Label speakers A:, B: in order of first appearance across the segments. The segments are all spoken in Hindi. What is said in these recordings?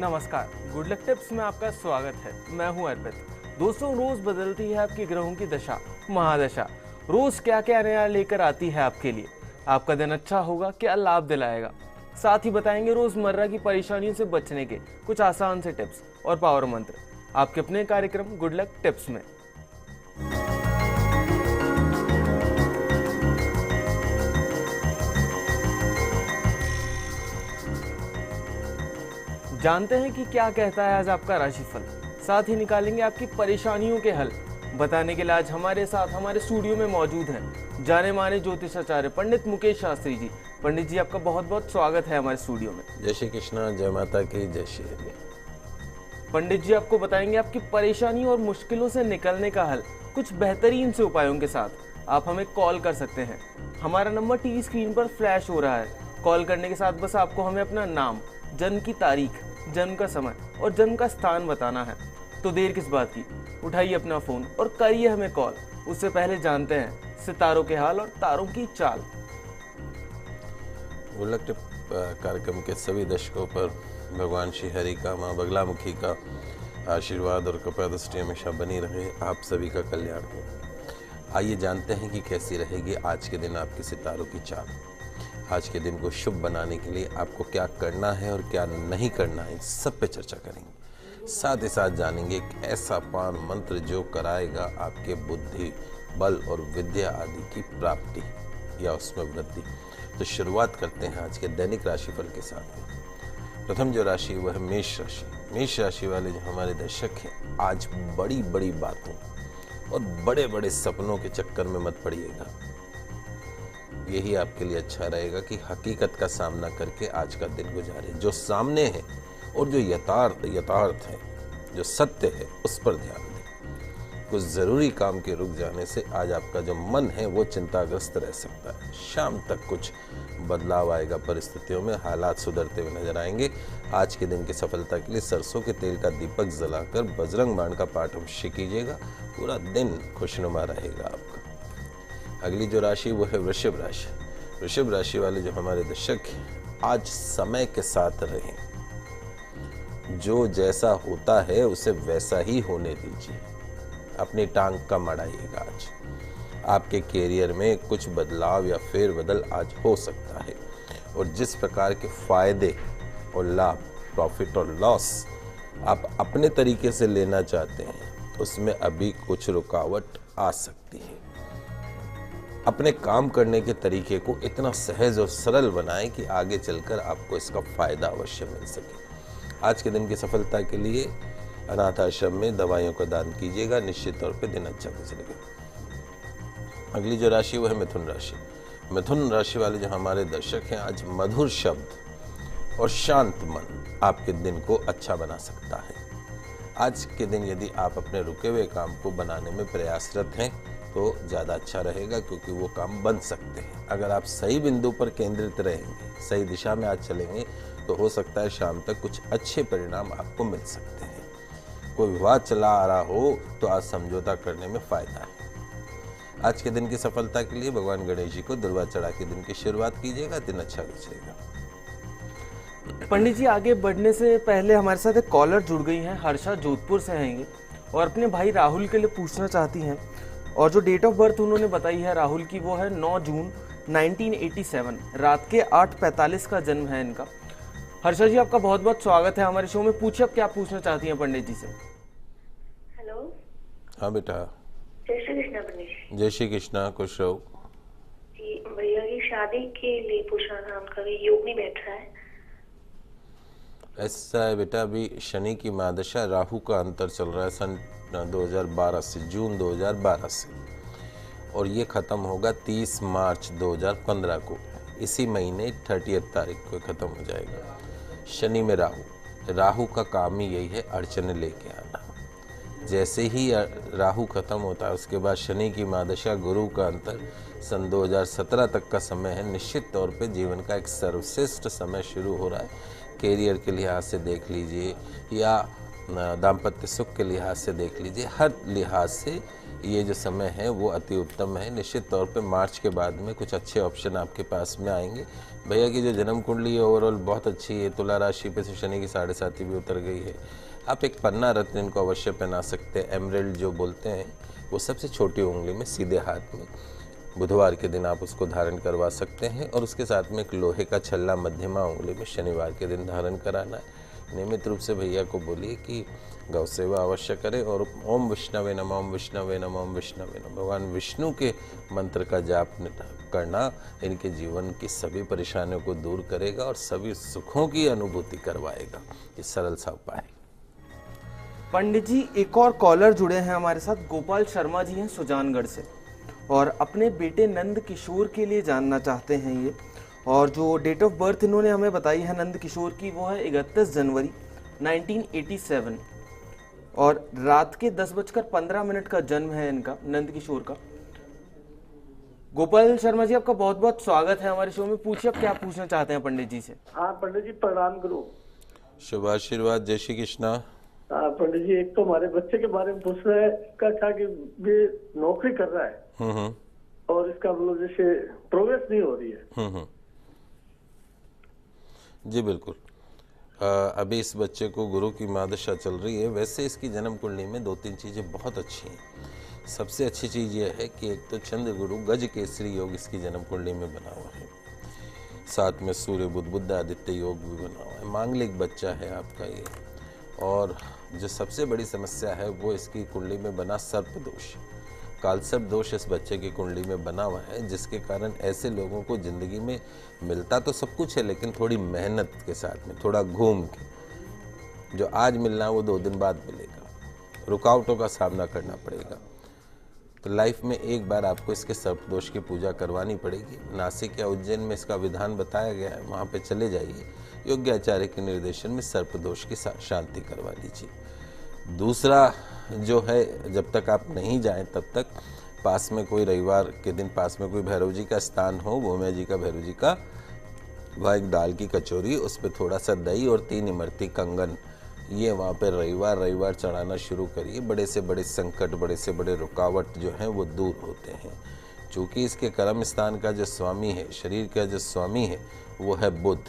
A: नमस्कार, गुड लक टिप्स में आपका स्वागत है। मैं हूं अर्पित। दोस्तों, रोज बदलती है आपके ग्रहों की दशा, महादशा। रोज क्या क्या नया लेकर आती है आपके लिए। आपका दिन अच्छा होगा, क्या लाभ दिलाएगा। साथ ही बताएंगे रोजमर्रा की परेशानियों से बचने के कुछ आसान से टिप्स और पावर मंत्र आपके अपने कार्यक्रम गुड लक टिप्स में। जानते हैं कि क्या कहता है आज आपका राशिफल। साथ ही निकालेंगे आपकी परेशानियों के हल। बताने के लिए आज हमारे साथ हमारे स्टूडियो में मौजूद हैं जाने माने ज्योतिषाचार्य पंडित मुकेश शास्त्री जी। पंडित जी, आपका बहुत बहुत स्वागत है हमारे स्टूडियो में।
B: जय श्री कृष्ण, जय माता की, जय श्री हरि।
A: पंडित जी आपको बताएंगे आपकी परेशानियों और मुश्किलों से निकलने का हल कुछ बेहतरीन से उपायों के साथ। आप हमें कॉल कर सकते हैं। हमारा नंबर टीवी स्क्रीन पर फ्लैश हो रहा है। कॉल करने के साथ बस आपको हमें अपना नाम, जन्म की तारीख, जन्म का समय और जन्म का स्थान बताना है। तो देर किस बात की, उठाइए अपना फोन और करिए हमें कॉल। उससे पहले जानते हैं सितारों के हाल और तारों की चाल।
B: गुड लक टिप कार्यक्रम के सभी दर्शकों पर भगवान श्री हरि का, माँ बगलामुखी का आशीर्वाद और कृपा दृष्टि हमेशा बनी रहे। आप सभी का कल्याण हो। आइए जानते हैं कि कैसी रहेगी आज के दिन आपके सितारों की चाल। आज के दिन को शुभ बनाने के लिए आपको क्या करना है और क्या नहीं करना है, सब पे चर्चा करेंगे। साथ ही साथ जानेंगे एक ऐसा पान मंत्र जो कराएगा आपके बुद्धि, बल और विद्या आदि की प्राप्ति या उसमें वृद्धि। तो शुरुआत करते हैं आज के दैनिक राशिफल के साथ में। प्रथम जो राशि वह है मेष राशि। मेष राशि वाले जो हमारे दर्शक हैं, आज बड़ी बड़ी बातों और बड़े बड़े सपनों के चक्कर में मत पड़िएगा। यही आपके लिए अच्छा रहेगा कि हकीकत का सामना करके आज का दिन गुजारे। जो सामने है और जो यथार्थ है, जो सत्य है, उस पर ध्यान दें। कुछ जरूरी काम के रुक जाने से आज आपका जो मन है वो चिंताग्रस्त रह सकता है। शाम तक कुछ बदलाव आएगा, परिस्थितियों में हालात सुधरते हुए नजर आएंगे। आज के दिन की सफलता के लिए सरसों के तेल का दीपक जलाकर बजरंग बाण का पाठ अवश्य कीजिएगा। पूरा दिन खुशनुमा रहेगा आपका। अगली जो राशि वो है वृषभ राशि। वृषभ राशि वाले जो हमारे दर्शक हैं, आज समय के साथ रहें। जो जैसा होता है उसे वैसा ही होने दीजिए। अपनी टांग का मड़ाइएगा। आज आपके कैरियर में कुछ बदलाव या फेरबदल आज हो सकता है और जिस प्रकार के फायदे और लाभ, प्रॉफिट और लॉस आप अपने तरीके से लेना चाहते हैं, उसमें अभी कुछ रुकावट आ सकती है। अपने काम करने के तरीके को इतना सहज और सरल बनाएं कि आगे चलकर आपको इसका फायदा अवश्य मिल सके। आज के दिन की सफलता के लिए अनाथ आश्रम में दवाइयों का दान कीजिएगा। निश्चित तौर पे दिन अच्छा गुजरेगा। अगली जो राशि वो है मिथुन राशि। मिथुन राशि वाले जो हमारे दर्शक हैं, आज मधुर शब्द और शांत मन आपके दिन को अच्छा बना सकता है। आज के दिन यदि आप अपने रुके हुए काम को बनाने में प्रयासरत हैं तो ज़्यादा अच्छा रहेगा, क्योंकि वो काम बन सकते हैं। अगर आप सही बिंदु पर केंद्रित रहेंगे, सही दिशा में आज चलेंगे, तो हो सकता है शाम तक कुछ अच्छे परिणाम आपको मिल सकते हैं। कोई विवाद चला आ रहा हो तो आज समझौता करने में फायदा है। आज के दिन की सफलता के लिए भगवान गणेश जी को दुर्वा चढ़ा के दिन की शुरुआत कीजिएगा। दिन अच्छा गुजरेगा।
A: पंडित जी, आगे बढ़ने से पहले हमारे साथ एक कॉलर जुड़ गई हैं। हर्षा जोधपुर से हैं और अपने भाई राहुल के लिए पूछना चाहती हैं। और जो डेट ऑफ बर्थ उन्होंने बताई है राहुल की, वो है 9 जून 1987। रात के 8:45 का जन्म है इनका। हर्षा जी, आपका बहुत बहुत स्वागत है हमारे शो में। पूछिए, आप क्या पूछना चाहती हैं पंडित जी से।
C: हेलो।
B: हाँ बेटा।
C: जय श्री कृष्णा पंडित जी।
B: जय श्री कृष्णा, खुश रहो।
C: जी भैया, की शादी के लिए पूछना था। उनका भी योग नहीं बैठ रहा है।
B: ऐसा है बेटा, अभी शनि की महादशा, राहु का अंतर चल रहा है सन 2012 से, जून 2012 से, और ये ख़त्म होगा 30 मार्च 2015 को। इसी महीने 30 तारीख को ख़त्म हो जाएगा। शनि में राहु का काम ही यही है, अड़चने लेके आना। जैसे ही राहु खत्म होता है उसके बाद शनि की महादशा, गुरु का अंतर, सन 2017 तक का समय है। निश्चित तौर पे जीवन का एक सर्वश्रेष्ठ समय शुरू हो रहा है। कैरियर के लिहाज से देख लीजिए या दाम्पत्य सुख के लिहाज से देख लीजिए, हर लिहाज से ये जो समय है वो अति उत्तम है। निश्चित तौर पे मार्च के बाद में कुछ अच्छे ऑप्शन आपके पास में आएंगे। भैया की जो जन्म कुंडली है ओवरऑल बहुत अच्छी है। तुला राशि पे से शनि की 7.5 भी उतर गई है। आप एक पन्ना रत्न इनको अवश्य पहना सकते हैं। एमरल्ड जो बोलते हैं वो सबसे छोटी उंगली में सीधे हाथ में बुधवार के दिन आप उसको धारण करवा सकते हैं। और उसके साथ में एक लोहे का छल्ला मध्यमा उंगली में शनिवार के दिन धारण कराना है। नियमित रूप से भैया को बोलिए कि गौ सेवा अवश्य करें और ओम विष्णवे नमः, ओम विष्णवे नमः, ओम विष्णवे नमः भगवान विष्णु के मंत्र का जाप करना इनके जीवन की सभी परेशानियों को दूर करेगा और सभी सुखों की अनुभूति करवाएगा। ये सरल सा उपाय।
A: पंडित जी, एक और कॉलर जुड़े हैं हमारे साथ। गोपाल शर्मा जी हैं सुजानगढ़ से और अपने बेटे नंद किशोर के लिए जानना चाहते हैं ये। और जो डेट ऑफ बर्थ इन्होंने हमें बताई है नंद किशोर की वो है 31 जनवरी 1987 और रात के 10:15 का जन्म है इनका, नंद किशोर का। गोपाल शर्मा जी, आपका बहुत बहुत स्वागत है हमारे शो में। पूछिए आप क्या पूछना चाहते हैं पंडित जी से।
D: हाँ पंडित जी प्रणाम करो।
B: शुभ आशीर्वाद। जय श्री कृष्णा।
D: हाँ पंडित जी, एक तो हमारे बच्चे के बारे में पूछना है। इसका क्या कि ये नौकरी कर रहा है और इसका मतलब जैसे प्रोग्रेस नहीं हो रही है।
B: जी बिल्कुल। अभी इस बच्चे को गुरु की महादशा चल रही है। वैसे इसकी जन्म कुंडली में 2-3 चीज़ें बहुत अच्छी हैं। सबसे अच्छी चीज़ यह है कि एक तो चंद्र गुरु गज केसरी योग इसकी जन्म कुंडली में बना हुआ है। साथ में सूर्य बुध बुध आदित्य योग भी बना हुआ है। मांगलिक बच्चा है आपका ये। और जो सबसे बड़ी समस्या है वो इसकी कुंडली में बना सर्प दोष, कालसर्प दोष इस बच्चे की कुंडली में बना हुआ है, जिसके कारण ऐसे लोगों को ज़िंदगी में मिलता तो सब कुछ है लेकिन थोड़ी मेहनत के साथ में, थोड़ा घूम के। जो आज मिलना है वो 2 दिन बाद मिलेगा। रुकावटों का सामना करना पड़ेगा। तो लाइफ में एक बार आपको इसके सर्प दोष की पूजा करवानी पड़ेगी। नासिक या उज्जैन में इसका विधान बताया गया है, वहाँ पे चले जाइए। योग्य आचार्य के निर्देशन में सर्प दोष की शांति करवा लीजिए। दूसरा जो है, जब तक आप नहीं जाएं तब तक पास में कोई रविवार के दिन पास में कोई भैरव जी का स्थान हो, भूमिया जी का, भैरव जी का, वह एक दाल की कचौरी, उस पर थोड़ा सा दही और 3 इमरती कंगन, ये वहाँ पर रविवार चढ़ाना शुरू करिए। बड़े से बड़े संकट, बड़े से बड़े रुकावट जो हैं वो दूर होते हैं। चूँकि इसके कर्म स्थान का जो स्वामी है, शरीर का जो स्वामी है वो है बुध,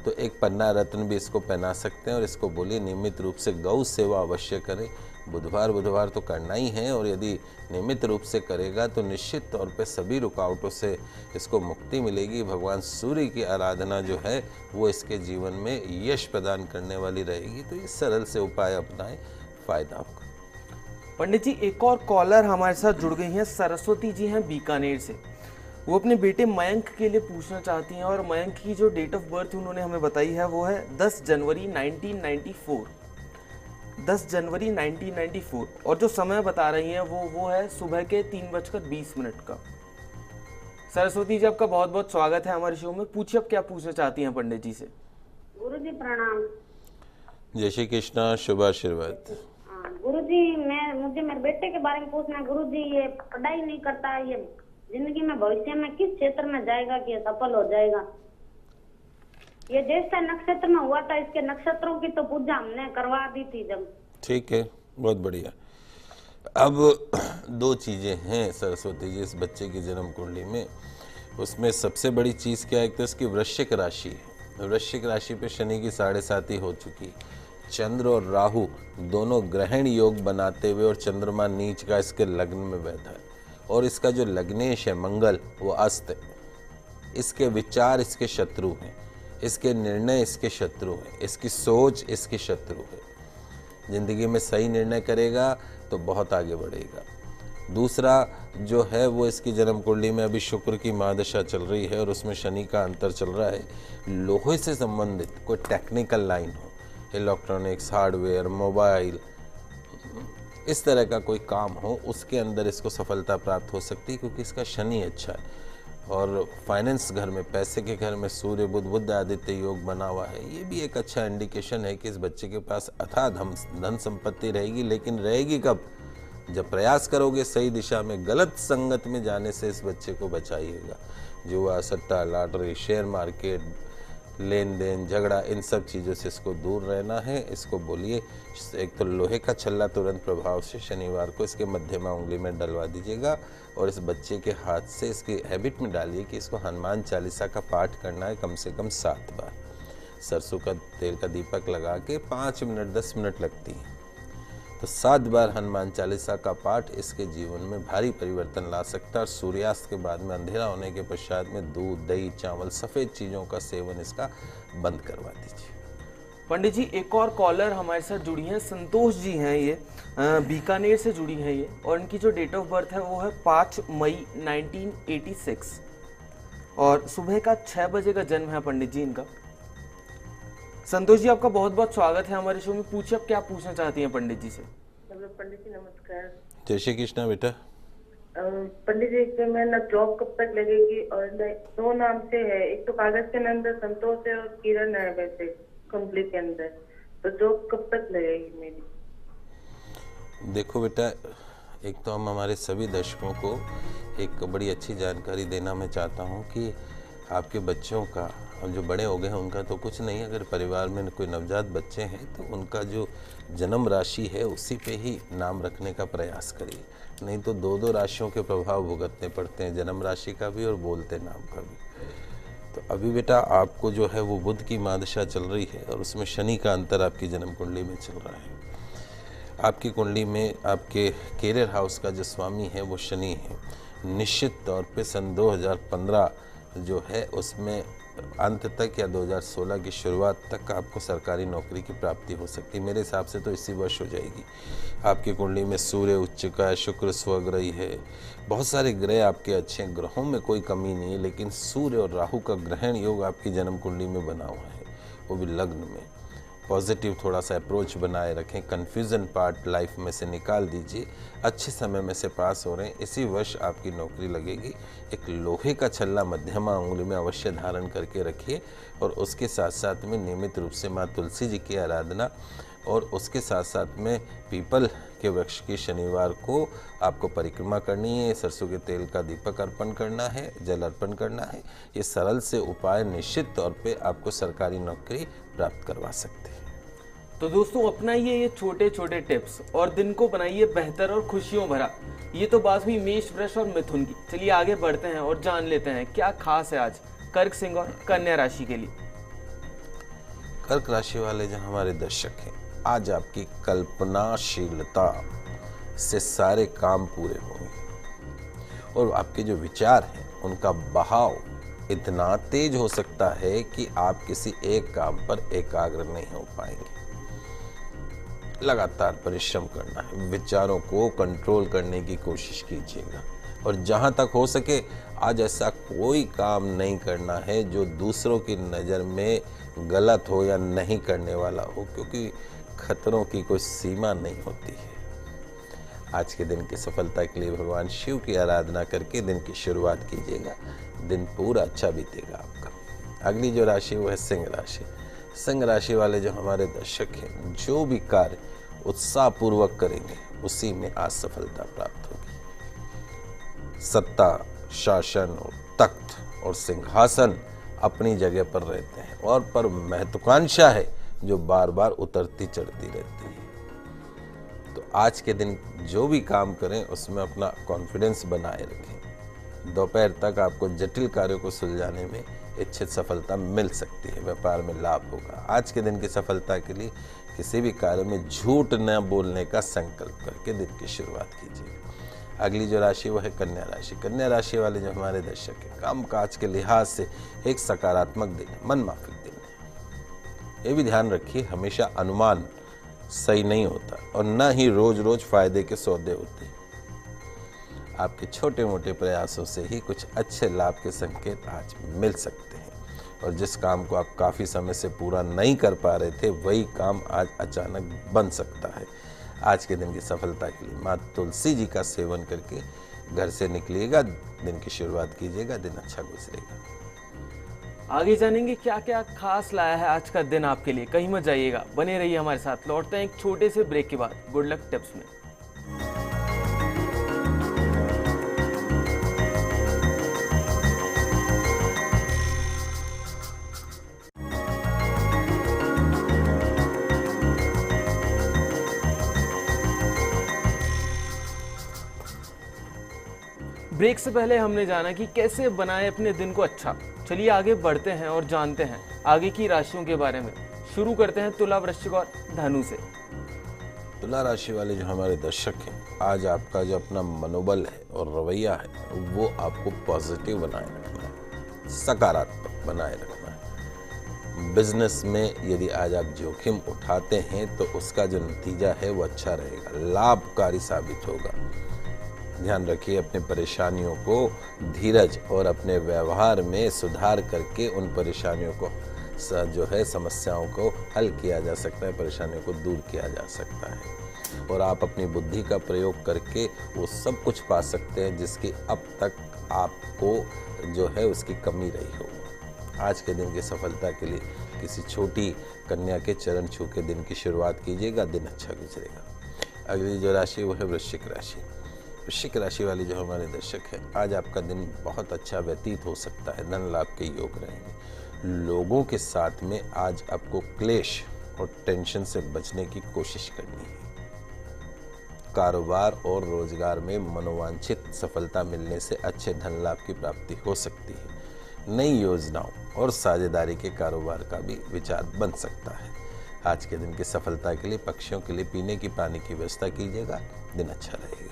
B: तो एक पन्ना रत्न भी इसको पहना सकते हैं। और इसको बोलिए नियमित रूप से गौ सेवा अवश्य करें। बुधवार तो करना ही है और यदि नियमित रूप से करेगा तो निश्चित तौर पे सभी रुकावटों से इसको मुक्ति मिलेगी। भगवान सूर्य की आराधना जो है वो इसके जीवन में यश प्रदान करने वाली रहेगी। तो ये सरल से उपाय अपनाएं, फायदा आपको।
A: पंडित जी, एक और कॉलर हमारे साथ जुड़ गई हैं। सरस्वती जी हैं बीकानेर से। वो अपने बेटे मयंक के लिए पूछना चाहती हैं और मयंक की जो डेट ऑफ बर्थ उन्होंने हमें बताई है वो है 10 जनवरी 1994। 10 जनवरी 1994 और जो समय बता रही हैं वो है सुबह के 3:20 का। सरस्वती जी, आपका बहुत बहुत स्वागत है हमारे शो में। पूछिए आप क्या पूछना चाहती हैं पंडित जी से।
E: गुरु जी प्रणाम।
B: जय श्री कृष्णा। शुभ आशीर्वाद।
E: गुरु जी, मुझे मेरे बेटे के बारे में पूछना है। गुरु जी, ये पढ़ाई नहीं करता, ये जिंदगी में भविष्य में किस क्षेत्र में जाएगा कि सफल हो जाएगा? ये ज्येष्ठा नक्षत्र में हुआ था, इसके नक्षत्रों की तो पूजा हमने करवा दी थी जब। ठीक है,
B: बहुत बढ़िया। अब 2 चीज़ें हैं सरस्वती जी इस बच्चे की जन्म कुंडली में। उसमें सबसे बड़ी चीज़ क्या है, तो इसकी वृश्चिक राशि है। वृश्चिक राशि पे शनि की 7.5 हो चुकी। चंद्र और राहु दोनों ग्रहण योग बनाते हुए और चंद्रमा नीच का इसके लग्न में बैठा है। और इसका जो लग्नेश है मंगल वो अस्त है। इसके विचार इसके शत्रु हैं, इसके निर्णय इसके शत्रु हैं, इसकी सोच इसके शत्रु है। जिंदगी में सही निर्णय करेगा तो बहुत आगे बढ़ेगा। दूसरा जो है वो इसकी जन्म कुंडली में अभी शुक्र की महादशा चल रही है और उसमें शनि का अंतर चल रहा है। लोहे से संबंधित कोई टेक्निकल लाइन हो, इलेक्ट्रॉनिक्स, हार्डवेयर, मोबाइल, इस तरह का कोई काम हो, उसके अंदर इसको सफलता प्राप्त हो सकती है क्योंकि इसका शनि अच्छा है। और फाइनेंस घर में, पैसे के घर में सूर्य बुध बुध आदित्य योग बना हुआ है। ये भी एक अच्छा इंडिकेशन है कि इस बच्चे के पास अथाह धन संपत्ति रहेगी। लेकिन रहेगी कब? जब प्रयास करोगे सही दिशा में। गलत संगत में जाने से इस बच्चे को बचाइएगा। जुआ, सट्टा, लॉटरी, शेयर मार्केट, लेन देन, झगड़ा, इन सब चीज़ों से इसको दूर रहना है। इसको बोलिए, एक तो लोहे का छल्ला तुरंत प्रभाव से शनिवार को इसके मध्यमा उंगली में डलवा दीजिएगा और इस बच्चे के हाथ से इसकी हैबिट में डालिए कि इसको हनुमान चालीसा का पाठ करना है कम से कम 7 बार। सरसों का तेल का दीपक लगा के 5 मिनट 10 मिनट लगती है, तो 7 बार हनुमान चालीसा का पाठ इसके जीवन में भारी परिवर्तन ला सकता है। और सूर्यास्त के बाद में अंधेरा होने के पश्चात में दूध, दही, चावल, सफ़ेद चीज़ों का सेवन इसका बंद करवा दीजिए।
A: पंडित जी, एक और कॉलर हमारे साथ जुड़ी हैं, संतोष जी हैं, ये बीकानेर से जुड़ी हैं ये, और इनकी जो डेट ऑफ बर्थ है वो है 5 मई 1986 और सुबह का 6 बजे का जन्म है पंडित जी इनका। संतोष जी, आपका बहुत बहुत स्वागत है हमारे शो में। पूछिए, आप क्या पूछना चाहती हैं पंडित जी से?
C: पंडित जी नमस्कार।
B: जय श्री कृष्णा बेटा।
C: पंडित जी, मैं ना जॉब कब तक लगेगी? और 2 नाम से है, एक तो कागज के अंदर संतोष है और किरण है वैसे कंपनी के अंदर, तो जॉब कब तक लगेगी मेरी?
B: देखो बेटा, एक तो हम हमारे सभी दर्शकों को एक बड़ी अच्छी जानकारी देना मैं चाहता हूँ कि आपके बच्चों का, और जो बड़े हो गए हैं उनका तो कुछ नहीं, अगर परिवार में कोई नवजात बच्चे हैं तो उनका जो जन्म राशि है उसी पे ही नाम रखने का प्रयास करिए, नहीं तो 2 राशियों के प्रभाव भुगतने पड़ते हैं, जन्म राशि का भी और बोलते नाम का भी। तो अभी बेटा आपको जो है वो बुध की महादशा चल रही है और उसमें शनि का अंतर आपकी जन्म कुंडली में चल रहा है। आपकी कुंडली में आपके कैरियर हाउस का जो स्वामी है वो शनि है। निश्चित तौर पे सन 2015 जो है उसमें अंत तक या 2016 की शुरुआत तक आपको सरकारी नौकरी की प्राप्ति हो सकती है। मेरे हिसाब से तो इसी वर्ष हो जाएगी। आपकी कुंडली में सूर्य उच्च का है, शुक्र स्वग्रही है, बहुत सारे ग्रह आपके अच्छे हैं, ग्रहों में कोई कमी नहीं है, लेकिन सूर्य और राहु का ग्रहण योग आपकी जन्म कुंडली में बना हुआ है, वो भी लग्न में। पॉजिटिव थोड़ा सा अप्रोच बनाए रखें, कन्फ्यूज़न पार्ट लाइफ में से निकाल दीजिए, अच्छे समय में से पास हो रहे हैं, इसी वर्ष आपकी नौकरी लगेगी। एक लोहे का छल्ला मध्यमा उंगली में अवश्य धारण करके रखिए और उसके साथ साथ में नियमित रूप से माँ तुलसी जी की आराधना और उसके साथ साथ में पीपल के वृक्ष की शनिवार को आपको परिक्रमा करनी है, सरसों के तेल का दीपक अर्पण करना है, जल अर्पण करना है। ये सरल से उपाय निश्चित तौर पे आपको सरकारी नौकरी प्राप्त करवा सकते हैं।
A: तो दोस्तों, अपनाइए ये छोटे छोटे टिप्स और दिन को बनाइए बेहतर और खुशियों भरा। ये तो बात हुई मेष, वृष और मिथुन की। चलिए आगे बढ़ते हैं और जान लेते हैं क्या खास है आज कर्क, सिंह और कन्या राशि के लिए।
B: कर्क राशि वाले जो हमारे दर्शक हैं, आज आपकी कल्पनाशीलता से सारे काम पूरे होंगे और आपके जो विचार हैं उनका बहाव इतना तेज हो सकता है कि आप किसी एक काम पर एकाग्र नहीं हो पाएंगे। लगातार परिश्रम करना है, विचारों को कंट्रोल करने की कोशिश कीजिएगा और जहां तक हो सके आज ऐसा कोई काम नहीं करना है जो दूसरों की नज़र में गलत हो या नहीं करने वाला हो, क्योंकि खतरों की कोई सीमा नहीं होती है। आज के दिन की सफलता के लिए भगवान शिव की आराधना करके दिन की शुरुआत कीजिएगा, दिन पूरा अच्छा बीतेगा आपका। अगली जो राशि वो है सिंह राशि। सिंह राशि वाले जो हमारे दर्शक हैं, जो भी कार्य उत्साहपूर्वक करेंगे उसी में आज सफलता प्राप्त होगी। सत्ता, शासन और तख्त और सिंहासन अपनी जगह पर रहते हैं और पर महत्वाकांक्षा है जो बार बार उतरती चढ़ती रहती है। तो आज के दिन जो भी काम करें उसमें अपना कॉन्फिडेंस बनाए रखें। दोपहर तक आपको जटिल कार्यों को सुलझाने में इच्छित सफलता मिल सकती है, व्यापार में लाभ होगा। आज के दिन की सफलता के लिए किसी भी कार्य में झूठ न बोलने का संकल्प करके दिन की शुरुआत कीजिए। अगली जो राशि वो है कन्या राशि। कन्या राशि वाले जो हमारे दर्शक हैं, काम काज के लिहाज से एक सकारात्मक दिन है, मन माफिक दिन है। ये भी ध्यान रखिए, हमेशा अनुमान सही नहीं होता और न ही रोज रोज फायदे के सौदे होते हैं। आपके छोटे मोटे प्रयासों से ही कुछ अच्छे लाभ के संकेत आज मिल सकते हैं और जिस काम को आप काफ़ी समय से पूरा नहीं कर पा रहे थे वही काम आज अचानक बन सकता है। आज के दिन की सफलता के लिए माँ तुलसी जी का सेवन करके घर से निकलिएगा, दिन की शुरुआत कीजिएगा, दिन अच्छा गुजरेगा।
A: आगे जानेंगे क्या क्या खास लाया है आज का दिन आपके लिए। कहीं मत जाइएगा, बने रहिए हमारे साथ। लौटते हैं एक छोटे से ब्रेक के बाद गुड लक टिप्स में। ब्रेक से पहले हमने जाना कि कैसे बनाए अपने दिन को अच्छा। चलिए आगे बढ़ते हैं और जानते हैं आगे की राशियों के बारे में। शुरू करते हैं तुला, वृश्चिक और धनु से।
B: तुला राशि वाले जो हमारे दर्शक हैं, आज आपका जो अपना मनोबल है और रवैया है वो आपको पॉजिटिव बनाए रखना है, सकारात्मक बनाए रखना है। बिजनेस में यदि आज आप जोखिम उठाते हैं तो उसका जो नतीजा है वो अच्छा रहेगा, लाभकारी साबित होगा। ध्यान रखिए अपनी परेशानियों को धीरज और अपने व्यवहार में सुधार करके उन परेशानियों को जो है समस्याओं को हल किया जा सकता है, परेशानियों को दूर किया जा सकता है और आप अपनी बुद्धि का प्रयोग करके वो सब कुछ पा सकते हैं जिसकी अब तक आपको जो है उसकी कमी रही हो। आज के दिन की सफलता के लिए किसी छोटी कन्या के चरण छू के दिन की शुरुआत कीजिएगा, दिन अच्छा गुजरेगा। अगली जो राशि वो है वृश्चिक राशि। वृश्चिक राशि वाले जो हमारे दर्शक हैं, आज आपका दिन बहुत अच्छा व्यतीत हो सकता है, धन लाभ के योग रहेंगे। लोगों के साथ में आज आपको क्लेश और टेंशन से बचने की कोशिश करनी है। कारोबार और रोजगार में मनोवांछित सफलता मिलने से अच्छे धन लाभ की प्राप्ति हो सकती है। नई योजनाओं और साझेदारी के कारोबार का भी विचार बन सकता है। आज के दिन की सफलता के लिए पक्षियों के लिए पीने की पानी की व्यवस्था कीजिएगा, दिन अच्छा रहेगा।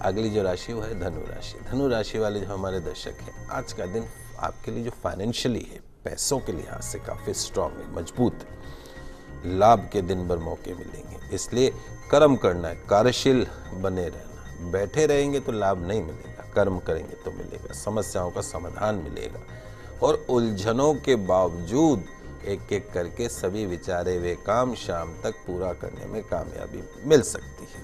B: अगली जो राशि वो है धनु राशि। धनु राशि वाले जो हमारे दर्शक हैं, आज का दिन आपके लिए जो फाइनेंशियली है, पैसों के लिहाज से काफ़ी स्ट्रांग है, मजबूत है। लाभ के दिन भर मौके मिलेंगे, इसलिए कर्म करना है, कार्यशील बने रहना। बैठे रहेंगे तो लाभ नहीं मिलेगा, कर्म करेंगे तो मिलेगा, समस्याओं का समाधान मिलेगा और उलझनों के बावजूद एक एक करके सभी विचारे हुए काम शाम तक पूरा करने में कामयाबी मिल सकती है।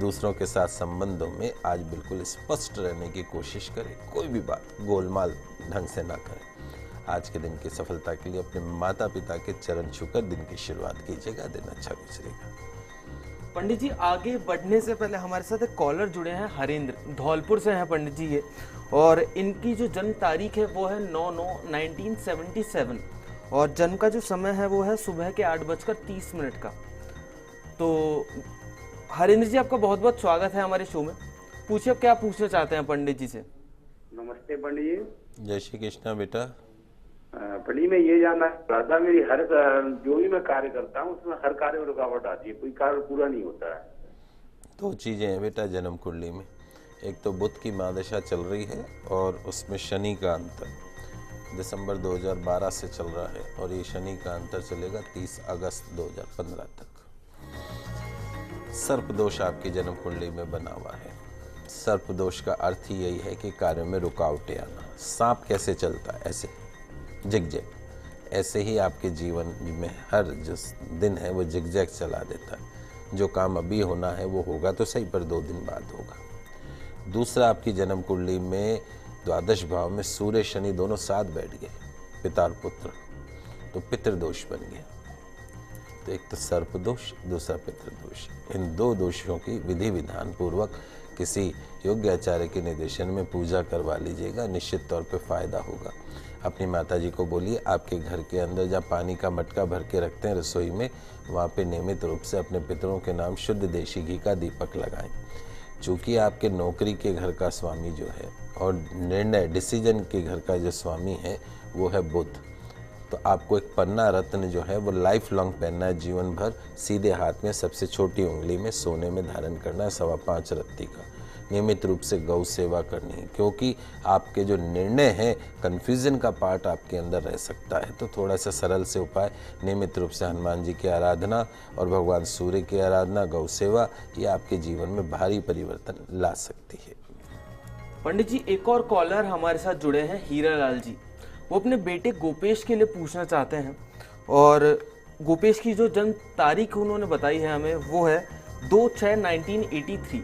B: दूसरों के साथ संबंधों में आज बिल्कुल स्पष्ट रहने की कोशिश करें, कोई भी बात गोलमाल ढंग से ना करें। आज के दिन की सफलता के लिए अपने माता पिता के चरण छूकर दिन की शुरुआत कीजिएगा, दिन अच्छा गुजरेगा।
A: पंडित जी आगे बढ़ने से पहले हमारे साथ एक कॉलर जुड़े हैं, हरेंद्र, धौलपुर से हैं पंडित जी ये, और इनकी जो जन्म तारीख है वो है 9/9/1977 और जन्म का जो समय है वो है सुबह के 8:30 का। तो हरेंद्र जी आपका बहुत बहुत स्वागत है हमारे शो में। पूछिए आप क्या पूछना चाहते हैं पंडित जी से।
F: नमस्ते पंडित जी।
B: जय श्री कृष्णा बेटा।
F: पंडित मैं ये जानना चाह रहा था, मेरी हर जो भी मैं कार्य करता हूँ उसमें हर कार्य में रुकावट आती है, कोई कार्य पूरा नहीं होता है।
B: दो चीजें हैं बेटा जन्म कुंडली में, एक तो बुध की महादशा चल रही है और उसमें शनि का अंतर दिसंबर 2012 से चल रहा है और ये शनि का अंतर चलेगा 30 अगस्त 2015 तक। सर्प दोष आपकी जन्म कुंडली में बना हुआ है। सर्प दोष का अर्थ ही यही है कि कार्यों में रुकावटें आना। सांप कैसे चलता है ऐसे जिगजैग, ऐसे ही आपके जीवन में हर जो दिन है वो जिगजैग चला देता है। जो काम अभी होना है वो होगा तो सही, पर 2 दिन बाद होगा। दूसरा, आपकी जन्म कुंडली में द्वादश भाव में सूर्य शनि दोनों साथ बैठ गए, पिता और पुत्र, तो पितृदोष बन गया। तो एक तो सर्प दोष, दूसरा पितृदोष। इन 2 दोषों की विधि विधान पूर्वक किसी योग्य आचार्य के निर्देशन में पूजा करवा लीजिएगा, निश्चित तौर पे फायदा होगा। अपनी माताजी को बोलिए आपके घर के अंदर जहाँ पानी का मटका भर के रखते हैं रसोई में, वहाँ पे नियमित रूप से अपने पितरों के नाम शुद्ध देशी घी का दीपक लगाएं। चूँकि आपके नौकरी के घर का स्वामी जो है और निर्णय डिसीजन के घर का जो स्वामी है वो है बुध, तो आपको एक पन्ना रत्न जो है वो लाइफ लॉन्ग पहनना है, जीवन भर सीधे हाथ में सबसे छोटी उंगली में सोने में धारण करना है, 5.25 रत्ती का। नियमित रूप से गौ सेवा करनी है, क्योंकि आपके जो निर्णय हैं कन्फ्यूजन का पार्ट आपके अंदर रह सकता है। तो थोड़ा सा सरल से उपाय, नियमित रूप से हनुमान जी की आराधना और भगवान सूर्य की आराधना, गौ सेवा, ये आपके जीवन में भारी परिवर्तन ला सकती है।
A: पंडित जी एक और कॉलर हमारे साथ जुड़े हैं, हीरालाल जी। वो अपने बेटे गोपेश के लिए पूछना चाहते हैं और गोपेश की जो जन्म तारीख उन्होंने बताई है हमें वो है 2/6/1983,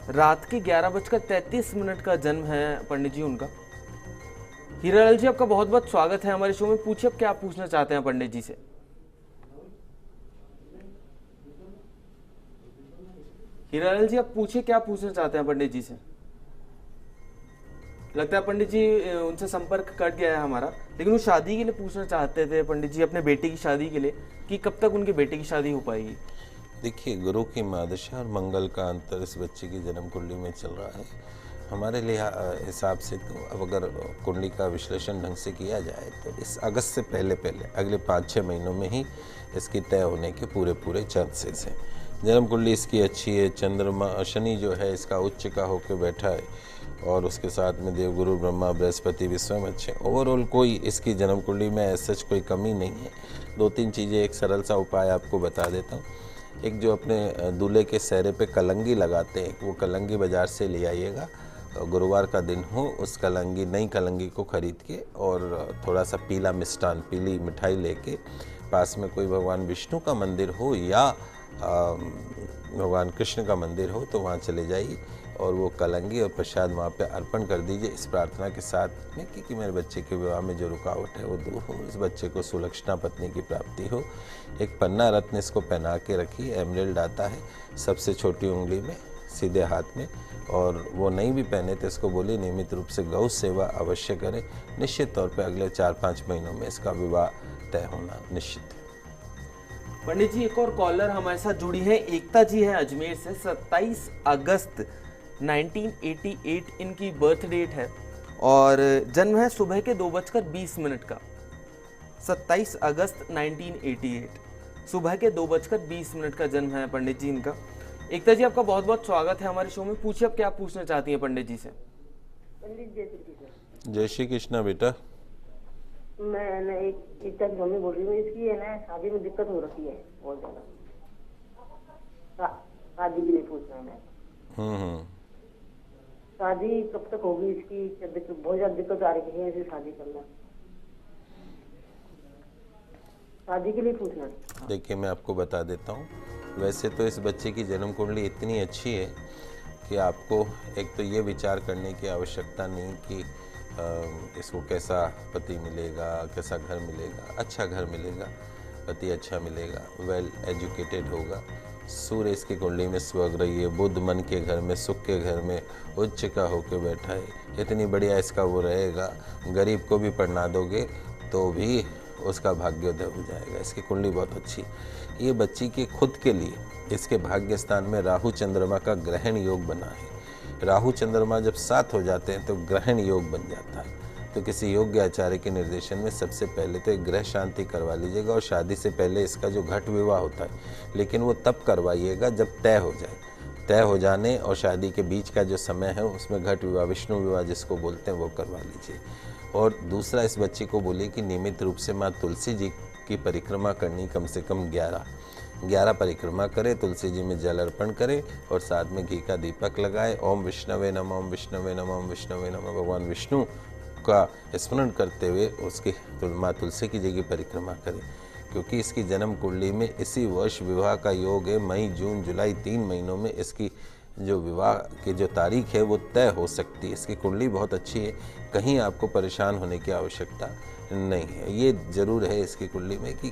A: रात के 11:33 का जन्म है पंडित जी उनका। हीरालाल जी आपका बहुत बहुत स्वागत है हमारे शो में। पूछिए आप क्या पूछना चाहते हैं पंडित जी से। हीरालाल जी आप पूछिए क्या पूछना चाहते हैं पंडित जी से। लगता है पंडित जी उनसे संपर्क कट गया है हमारा, लेकिन वो शादी के लिए पूछना चाहते थे पंडित जी, अपने बेटे की शादी के लिए, कि कब तक उनके बेटे की शादी हो पाएगी।
B: देखिए, गुरु की महादशा और मंगल का अंतर इस बच्चे की जन्म कुंडली में चल रहा है। हमारे हिसाब से तो अब अगर कुंडली का विश्लेषण ढंग से किया जाए तो इस अगस्त से पहले अगले 5-6 महीनों में ही इसकी तय होने के पूरे चांसेस हैं। जन्म कुंडली इसकी अच्छी है। चंद्रमा शनि जो है इसका उच्च का होकर बैठा है और उसके साथ में देवगुरु ब्रह्मा बृहस्पति भी स्वयं अच्छे। ओवरऑल कोई इसकी जन्म कुंडली में सच कोई कमी नहीं है। 2-3 चीज़ें, एक सरल सा उपाय आपको बता देता हूँ। एक जो अपने दूल्हे के सहरे पे कलंगी लगाते हैं, वो कलंगी बाज़ार से ले आइएगा। गुरुवार का दिन हो, उस नई कलंगी को खरीद के और थोड़ा सा पीला मिष्टान, पीली मिठाई लेके पास में कोई भगवान विष्णु का मंदिर हो या भगवान कृष्ण का मंदिर हो तो वहाँ चले जाइए और वो कलंगी और प्रसाद वहाँ पे अर्पण कर दीजिए, इस प्रार्थना के साथ में कि मेरे बच्चे के विवाह में जो रुकावट है वो दूर हो, इस बच्चे को सुलक्षणा पत्नी की प्राप्ति हो। एक पन्ना रत्न इसको पहना के रखिए, एमराल्ड आता है सबसे छोटी उंगली में, सीधे हाथ में, और वो नहीं भी पहने तो इसको बोलिए नियमित रूप से गौ सेवा अवश्य करें। निश्चित तौर पे अगले 4-5 महीनों में इसका विवाह तय होना निश्चित है।
A: पंडित जी, एक और कॉलर हमारे साथ जुड़ी है, एकता जी है अजमेर से। 27 अगस्त 1988 इनकी बर्थ डेट है और जन्म है सुबह के 2:20 का। 27 अगस्त 1988 सुबह के 2:20 का जन्म है पंडित जी इनका। एकता जी, आपका बहुत बहुत स्वागत है हमारे शो में। पूछिए आप क्या पूछना चाहती हैं पंडित जी से।
C: पंडित
B: जय श्री कृष्णा बेटा।
C: मैं ना एक मम्मी बोल रही हूँ, इसकी है ना शादी में दिक्कत हो रखी है बहुत ज्यादा। शादी के लिए पूछना है मैं। शादी कब तक होगी इसकी? बहुत ज्यादा दिक्कत आ रही है इसे शादी करना। शादी के लिए पूछना है।
B: देखिए, मैं आपको बता देता हूँ। वैसे तो इस बच्चे की जन्म कुंडली इतनी अच्छी है कि आपको एक तो ये विचार करने की आवश्यकता नहीं कि इसको कैसा पति मिलेगा, कैसा घर मिलेगा। अच्छा घर मिलेगा, पति अच्छा मिलेगा, वेल एजुकेटेड होगा। सूर्य इसकी कुंडली में स्वग्रही है, बुध मन के घर में, सुख के घर में उच्च का होकर बैठा है। इतनी बढ़िया इसका वो रहेगा, गरीब को भी पढ़ना दोगे तो भी उसका भाग्योदय हो जाएगा। इसकी कुंडली बहुत अच्छी। ये बच्ची के खुद के लिए इसके भाग्य स्थान में राहु चंद्रमा का ग्रहण योग बना है। राहु चंद्रमा जब साथ हो जाते हैं तो ग्रहण योग बन जाता है। तो किसी योग्य आचार्य के निर्देशन में सबसे पहले तो एक ग्रह शांति करवा लीजिएगा और शादी से पहले इसका जो घट विवाह होता है, लेकिन वो तब करवाइएगा जब तय हो जाए। तय हो जाने और शादी के बीच का जो समय है उसमें घट विवाह, विष्णु विवाह जिसको बोलते हैं, वो करवा लीजिए। और दूसरा, इस बच्चे को बोलिए कि नियमित रूप से माँ तुलसी जी की परिक्रमा करनी, कम से कम 11 परिक्रमा करे, तुलसी जी में जल अर्पण करे और साथ में घी का दीपक लगाए। ओम विष्णवे नमः, ओम विष्णवे नमः, ओम विष्णवे नमः, भगवान विष्णु का स्मरण करते हुए उसकी माँ तुलसी की जगह परिक्रमा करें, क्योंकि इसकी जन्म कुंडली में इसी वर्ष विवाह का योग है। मई, जून, जुलाई 3 महीनों में इसकी जो विवाह की जो तारीख है वो तय हो सकती है। इसकी कुंडली बहुत अच्छी है, कहीं आपको परेशान होने की आवश्यकता नहीं है। ये जरूर है इसकी कुंडली में कि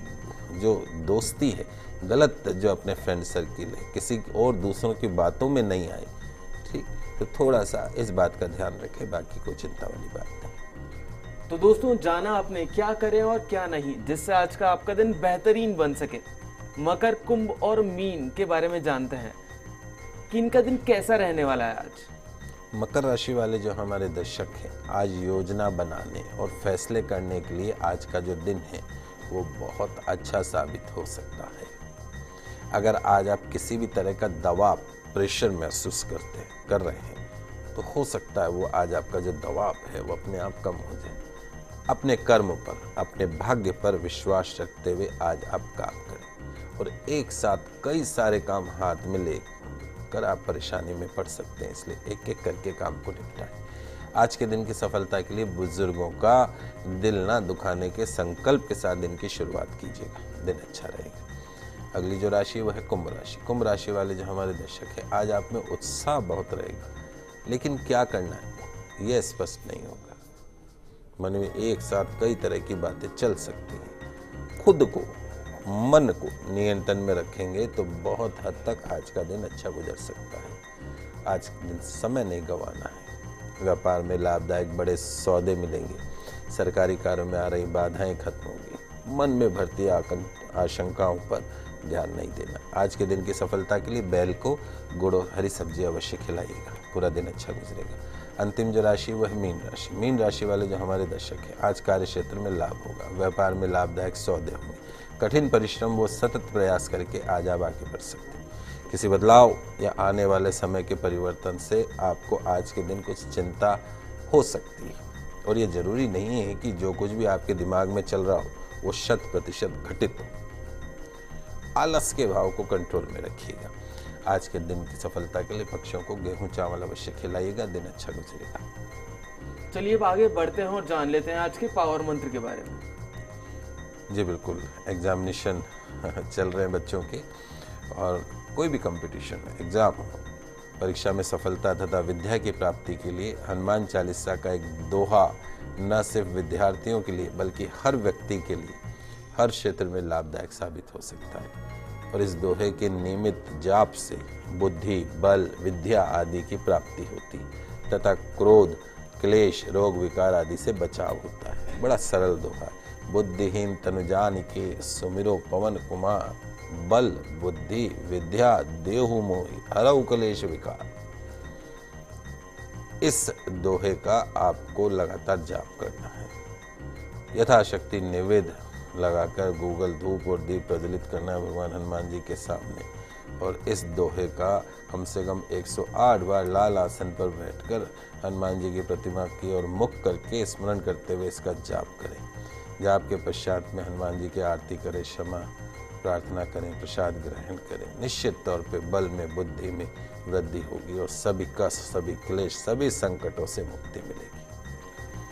B: जो दोस्ती है, गलत जो अपने फ्रेंड सर्किल है, किसी और दूसरों की बातों में नहीं आए। ठीक, तो थोड़ा सा इस बात का ध्यान रखें, बाकी कोई चिंता वाली बात नहीं।
A: तो दोस्तों, जाना आपने क्या करें और क्या नहीं, जिससे आज का आपका दिन बेहतरीन बन सके। मकर, कुंभ और मीन के बारे में जानते हैं कि इनका दिन कैसा रहने वाला है आज।
B: मकर राशि वाले जो हमारे दर्शक हैं, आज योजना बनाने और फैसले करने के लिए आज का जो दिन है वो बहुत अच्छा साबित हो सकता है। अगर आज आप किसी भी तरह का दबाव, प्रेशर महसूस कर रहे हैं तो हो सकता है वो आज आपका जो दबाव है वो अपने आप कम हो जाए। अपने कर्म पर, अपने भाग्य पर विश्वास रखते हुए आज आप काम करें और एक साथ कई सारे काम हाथ में लेकर आप परेशानी में पड़ सकते हैं, इसलिए एक एक करके काम को निपटाएं। आज के दिन की सफलता के लिए बुजुर्गों का दिल ना दुखाने के संकल्प के साथ दिन की शुरुआत कीजिएगा, दिन अच्छा रहेगा। अगली जो राशि है वह है कुंभ राशि। कुंभ राशि वाले जो हमारे दर्शक हैं, आज आप में उत्साह बहुत रहेगा, लेकिन क्या करना है यह स्पष्ट नहीं होगा। मन में एक साथ कई तरह की बातें चल सकती हैं। खुद को, मन को नियंत्रण में रखेंगे तो बहुत हद तक आज का दिन अच्छा गुजर सकता है। आज के दिन समय नहीं गंवाना है। व्यापार में लाभदायक बड़े सौदे मिलेंगे। सरकारी कार्यों में आ रही बाधाएं खत्म होंगी। मन में भरती आशंकाओं पर ध्यान नहीं देना। आज के दिन की सफलता के लिए बैल को गुड़ और हरी सब्जी अवश्य खिलाइएगा, पूरा दिन अच्छा गुजरेगा। अंतिम जो राशि वो है मीन राशि। मीन राशि वाले जो हमारे दर्शक हैं, आज कार्य क्षेत्र में लाभ होगा, व्यापार में लाभदायक सौदे होंगे। कठिन परिश्रम वो सतत प्रयास करके आज आप आगे बढ़ सकते हैं। किसी बदलाव या आने वाले समय के परिवर्तन से आपको आज के दिन कुछ चिंता हो सकती है, और ये जरूरी नहीं है कि जो कुछ भी आपके दिमाग में चल रहा हो वो 100% घटित हो। आलस के भाव को कंट्रोल में रखिएगा। आज के दिन की सफलता के लिए पक्षियों को गेहूं चावल अवश्य खिलाइएगा, दिन अच्छा गुजरेगा।
A: चलिए अब आगे बढ़ते हैं और जान लेते हैं आज के पावर मंत्र के बारे में।
B: जी बिल्कुल, एग्जामिनेशन चल रहे हैं बच्चों के, और कोई भी कंपटीशन में एग्जाम हो, परीक्षा में सफलता तथा विद्या की प्राप्ति के लिए हनुमान चालीसा का एक दोहा न सिर्फ विद्यार्थियों के लिए बल्कि हर व्यक्ति के लिए हर क्षेत्र में लाभदायक साबित हो सकता है। और इस दोहे के नियमित जाप से बुद्धि, बल, विद्या आदि की प्राप्ति होती तथा क्रोध, क्लेश, रोग, विकार आदि से बचाव होता है। बड़ा सरल दोहा है। बुद्धिहीन तनु जानिके सुमिरो पवन कुमार, बल बुद्धि विद्या देहु मोहि हरऊ कलेश विकार। इस दोहे का आपको लगातार जाप करना है। यथाशक्ति निवेद लगाकर गूगल धूप और दीप प्रज्वलित करना है भगवान हनुमान जी के सामने, और इस दोहे का कम से कम 108 बार लाल आसन पर बैठकर हनुमान जी की प्रतिमा की ओर मुख करके स्मरण करते हुए इसका जाप करें। जाप के पश्चात में हनुमान जी की आरती करें, क्षमा प्रार्थना करें, प्रसाद ग्रहण करें। निश्चित तौर पे बल में, बुद्धि में वृद्धि होगी और सभी कष्ट, सभी क्लेश, सभी संकटों से मुक्ति मिलेगी।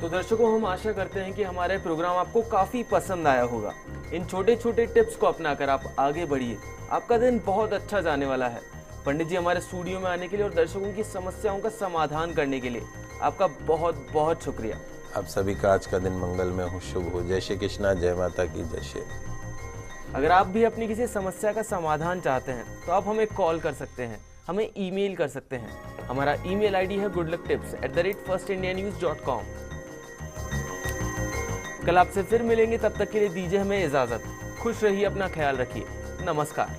A: तो दर्शकों, हम आशा करते हैं कि हमारे प्रोग्राम आपको काफी पसंद आया होगा। इन छोटे छोटे टिप्स को अपनाकर आप आगे बढ़िए, आपका दिन बहुत अच्छा जाने वाला है। पंडित जी हमारे स्टूडियो में आने के लिए और दर्शकों की समस्याओं का समाधान करने के लिए आपका बहुत बहुत शुक्रिया।
B: आप सभी का आज का दिन मंगलमय हो, शुभ हो। जय श्री कृष्णा, जय माता की जय श्री।
A: अगर आप भी अपनी किसी समस्या का समाधान चाहते हैं तो आप हमें कॉल कर सकते हैं, हमें ईमेल कर सकते हैं। हमारा ईमेल आईडी है goodlucktips@firstindianews.com। कल आपसे फिर मिलेंगे, तब तक के लिए दीजिए हमें इजाजत। खुश रहिए, अपना ख्याल रखिए। नमस्कार।